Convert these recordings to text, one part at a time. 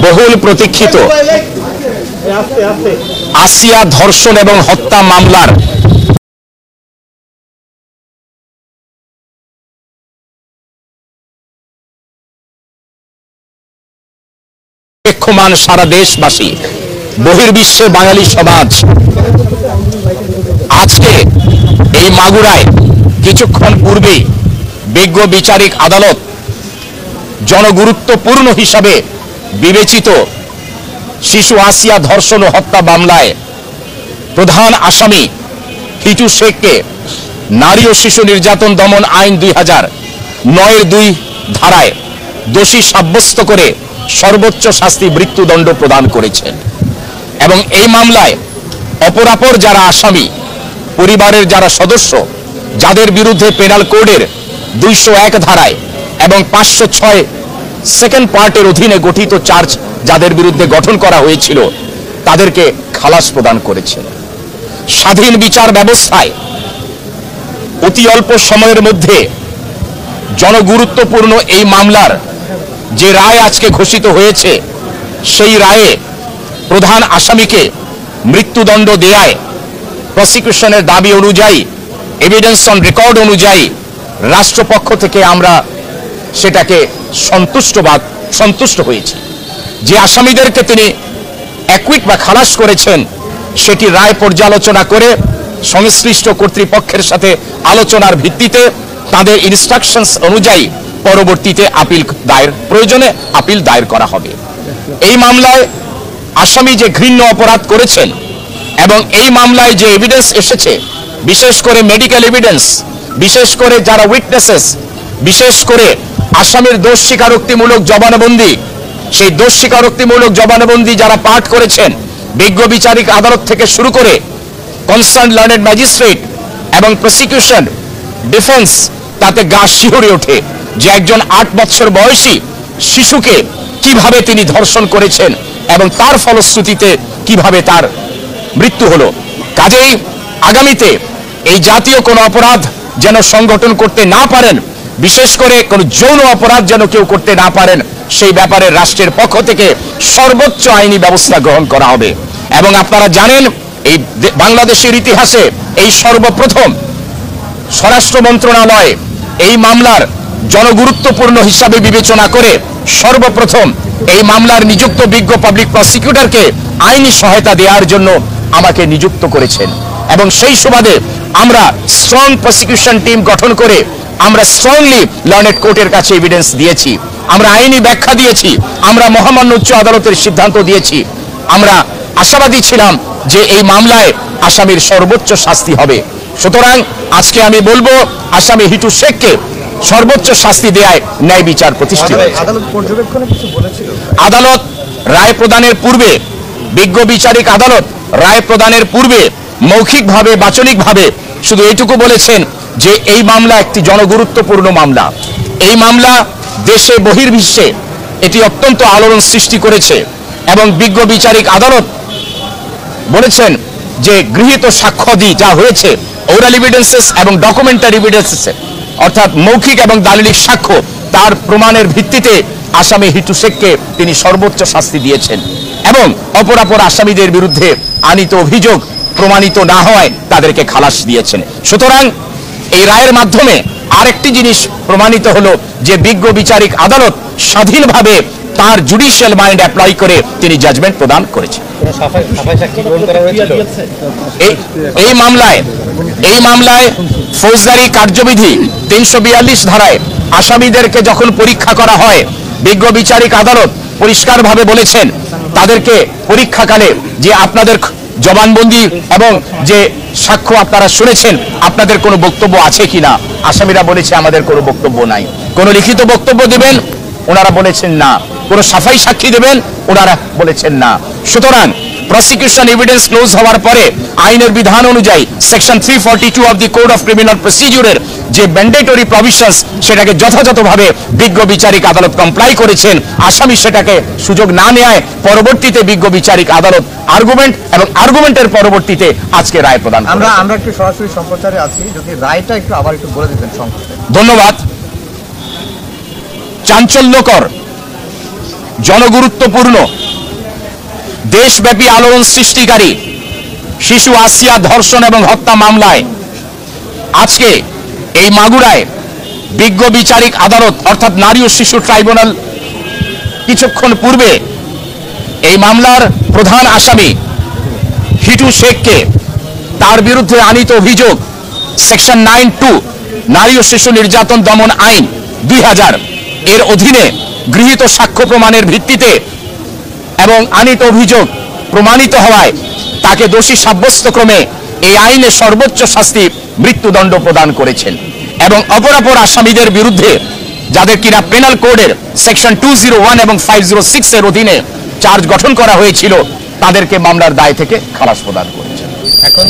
বহুল প্রতীক্ষিত আসিয়া ধর্ষণ এবং হত্যা মামলার অপেক্ষমান সারা দেশবাসী, বহির্বিশ্বে বাঙালি সমাজ আজকে এই মাগুরায় কিছুক্ষণ পূর্বেই বিজ্ঞ বিচারিক আদালত জনগুরুত্বপূর্ণ হিসাবে বিবেচিত শিশু আসিয়া ধর্ষণ ও হত্যা মামলায় প্রধান আসামি হিটু শেখকে নারী ও শিশু নির্যাতন দমন আইন 2009-2 ধারায় দোষী সাব্যস্ত করে সর্বোচ্চ শাস্তি মৃত্যুদণ্ড প্রদান করেছেন। এবং এই মামলায় অপরাপর যারা আসামি, পরিবারের যারা সদস্য, যাদের বিরুদ্ধে পেনাল কোডের 201 ধারায় এবং 506 সেকেন্ড পার্টের অধীনে গঠিত চার্জ যাদের বিরুদ্ধে গঠন করা হয়েছিল, তাদেরকে খালাস প্রদান করেছেন। স্বাধীন বিচার ব্যবস্থায় অতি অল্প সময়ের মধ্যে জনগুরুত্বপূর্ণ এই মামলার যে রায় আজকে ঘোষিত হয়েছে, সেই রায়ে প্রধান আসামিকে মৃত্যুদণ্ড দেয়ায় প্রসিকিউশনের দাবি অনুযায়ী, এভিডেন্স অন রেকর্ড অনুযায়ী রাষ্ট্রপক্ষ থেকে আমরা সেটাকে সন্তুষ্ট হয়েছি। যে আসামিদেরকে তিনি অ্যাকুইট বা খালাস করেছেন, সেটি রায় পর্যালোচনা করে সংশ্লিষ্ট কর্তৃপক্ষের সাথে আলোচনার ভিত্তিতে তাদের ইনস্ট্রাকশনস অনুযায়ী পরবর্তীতে আপিল দায়ের প্রয়োজনে আপিল দায়ের করা হবে। এই মামলায় আসামি যে ঘৃণ্য অপরাধ করেছেন এবং এই মামলায় যে এভিডেন্স এসেছে, বিশেষ করে মেডিকেল এভিডেন্স, বিশেষ করে যারা উইটনেসেস, বিশেষ করে আসামির দোষ স্বীকারোক্তিমূলক জবানবন্দি, সেই দোষ স্বীকারোক্তিমূলক জবানবন্দি যারা পাঠ করেছেন, বিজ্ঞ বিচারিক আদালত থেকে শুরু করে কনসার্ন লার্নেড ম্যাজিস্ট্রেট এবং প্রসিকিউশন, ডিফেন্স, তাতে গা শিহরে ওঠে যে একজন 8 বছর বয়সী শিশুকে কিভাবে তিনি ধর্ষণ করেছেন এবং তার ফলশ্রুতিতে কিভাবে তার মৃত্যু হলো। কাজেই আগামীতে এই জাতীয় কোনো অপরাধ যেন সংগঠন করতে না পারেন, বিশেষ করে কোনো যৌন অপরাধ যেন কেউ করতে না পারেন, সেই ব্যাপারে রাষ্ট্রের পক্ষ থেকে সর্বোচ্চ আইনি ব্যবস্থা গ্রহণ করা হবে। এবং আপনারা জানেন, এই বাংলাদেশের ইতিহাসে এই সর্বপ্রথম স্বরাষ্ট্র মন্ত্রণালয় এই মামলার জনগুরুত্বপূর্ণ হিসাবে বিবেচনা করে সর্বপ্রথম এই মামলার নিযুক্ত বিজ্ঞ পাবলিক প্রসিকিউটরকে আইনি সহায়তা দেওয়ার জন্য আমাকে নিযুক্ত করেছেন। এবং সেই সুবাদে আমরা স্ট্রং প্রসিকিউশন টিম গঠন করে আমরা স্ট্রংলি লার্নেড কোর্টের কাছে এভিডেন্স দিয়েছি, আমরা আইনি ব্যাখ্যা দিয়েছি, আমরা মহামান্য উচ্চ আদালতের সিদ্ধান্ত দিয়েছি। আমরা আশাবাদী ছিলাম যে এই মামলায় আসামির সর্বোচ্চ শাস্তি হবে। সুতরাং আজকে আমি বলবো, আসামি হিটু শেখকে সর্বোচ্চ শাস্তি দেয়ায় ন্যায় বিচার প্রতিষ্ঠিত হয়েছে। আদালত রায় প্রদানের পূর্বে, বিজ্ঞ বিচারিক আদালত রায় প্রদানের পূর্বে মৌখিকভাবে, বাচনিকভাবে শুধু এইটুকু বলেছেন যে এই মামলা একটি জনগুরুত্বপূর্ণ মামলা। এই মামলা দেশে বহির্বিশ্বে এটি অত্যন্ত আলোড়ন সৃষ্টি করেছে। এবং বিজ্ঞ বিচারিক আদালত বলেছেন যে গৃহীত সাক্ষ্যাদি যা হয়েছে, ওরাল এভিডেন্সেস এবং ডকুমেন্টারি এভিডেন্সেস, অর্থাৎ মৌখিক এবং দালিলিক সাক্ষ্য, তার প্রমাণের ভিত্তিতে আসামি হিটু শেখকে তিনি সর্বোচ্চ শাস্তি দিয়েছেন। এবং অপরাপর আসামিদের বিরুদ্ধে আনিত অভিযোগ প্রমাণিত না হওয়ায় তাদেরকে খালাস দিয়েছেন। সুতরাং এই রায়ের মাধ্যমে আরেকটি জিনিস প্রমাণিত হলো যে বিজ্ঞ বিচারিক আদালত স্বাধীনভাবে তার জুডিশিয়াল মাইন্ড অ্যাপ্লাই করে তিনি জাজমেন্ট প্রদান করেছেন। এই মামলায় ফৌজদারি কার্যবিধি 342 ধারায় আসামিদেরকে যখন পরীক্ষা করা হয়, বিজ্ঞ বিচারিক আদালত পরিষ্কারভাবে বলেছেন তাদেরকে পরীক্ষাকালে যে আপনাদের জবানবন্দি এবং যে সাক্ষ্য আপনারা শুনেছেন, আপনাদের কোনো বক্তব্য আছে কিনা? আসামিরা বলেছে আমাদের কোনো বক্তব্য নাই। কোনো লিখিত বক্তব্য দেবেন? ওনারা বলেছেন না। কোনো সাফাই সাক্ষী দেবেন? ওনারা বলেছেন না। সুতরাং প্রসিকিউশন এভিডেন্স ক্লোজ হওয়ার পরে আইনের বিধান অনুযায়ী section 342 of the code of criminal প্রসিডিউরের যে ম্যান্ডেটরি প্রভিশনস, সেটাকে যথাযথভাবে বিজ্ঞ বিচারিক আদালত কমপ্লাই করেছেন। আসামি সেটাকে সুযোগ না নেয় পরবর্তীতে বিজ্ঞ বিচারিক আদালত আর্গুমেন্ট এবং আর্গুমেন্টের পরবর্তীতে আজকে রায় প্রদান করেন। আমরা একটু সরাসরি সম্প্রচারে আছি, যদি রায়টা একটু আবার একটু বলে দিতেন সংক্ষেপে। ধন্যবাদ। চাঞ্চল্যকর, জনগুরুত্বপূর্ণ, দেশব্যাপী আলোড়ন সৃষ্টিকারী শিশু আসিয়া ধর্ষণ এবং হত্যা মামলায় আজকে এই মাগুরায় বিজ্ঞ বিচারিক আদালত অর্থাৎ নারী ও শিশু ট্রাইব্যুনাল কিছুক্ষণ পূর্বে এই মামলার প্রধান আসামি হিটু শেখকে তার বিরুদ্ধে আনীত অভিযোগ সেকশন 9(2) নারী ও শিশু নির্যাতন দমন আইন 2000 এর অধীনে গৃহীত সাক্ষ্য প্রমাণের ভিত্তিতে এবং আনীত অভিযোগ প্রমাণিত হওয়ায় তাকে দোষী সাব্যস্তক্রমে এই আইনে সর্বোচ্চ শাস্তি মৃত্যুদণ্ড প্রদান করেছেন এবং অপরাপর আসামিদের বিরুদ্ধে যাদের কিনা পেনাল কোডের সেকশন 201 এবং 506 এর অধীনে চার্জ গঠন করা হয়েছিল তাদেরকে মামলার দায় থেকে খালাস প্রদান করেছেন। এখন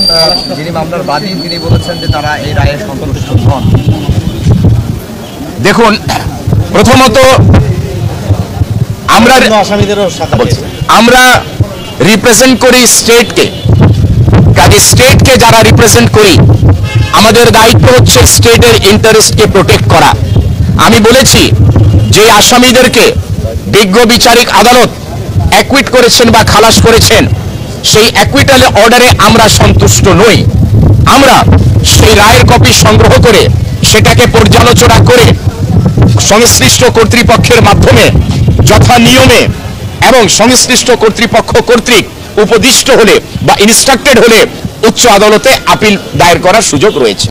যিনি মামলার বাদী তিনি বলেছেন যে তারা এই রায়ে সন্তুষ্ট নন। দেখুন, প্রথমত আমরা রিপ্রেজেন্ট করি স্টেটকে, কাজে স্টেটকে যারা রিপ্রেজেন্ট করি আমাদের দায়িত্ব হচ্ছে স্টেটের ইন্টারেস্টকে প্রোটেক্ট করা। আমি বলেছি যে আসামিদেরকে বিজ্ঞ বিচারিক আদালত অ্যাকুইট করেছেন বা খালাস করেছেন সেই অ্যাকুইটাল অর্ডারে আমরা সন্তুষ্ট নই। আমরা সেই রায়ের কপি সংগ্রহ করে সেটাকে পর্যালোচনা করে সংশ্লিষ্ট কর্তৃপক্ষের মাধ্যমে যথা নিয়মে এবং সংশ্লিষ্ট কর্তৃপক্ষ কর্তৃক উপদিষ্ট হলে বা ইনস্ট্রাক্টেড হলে উচ্চ আদালতে আপিল দায়ের করার সুযোগ রয়েছে।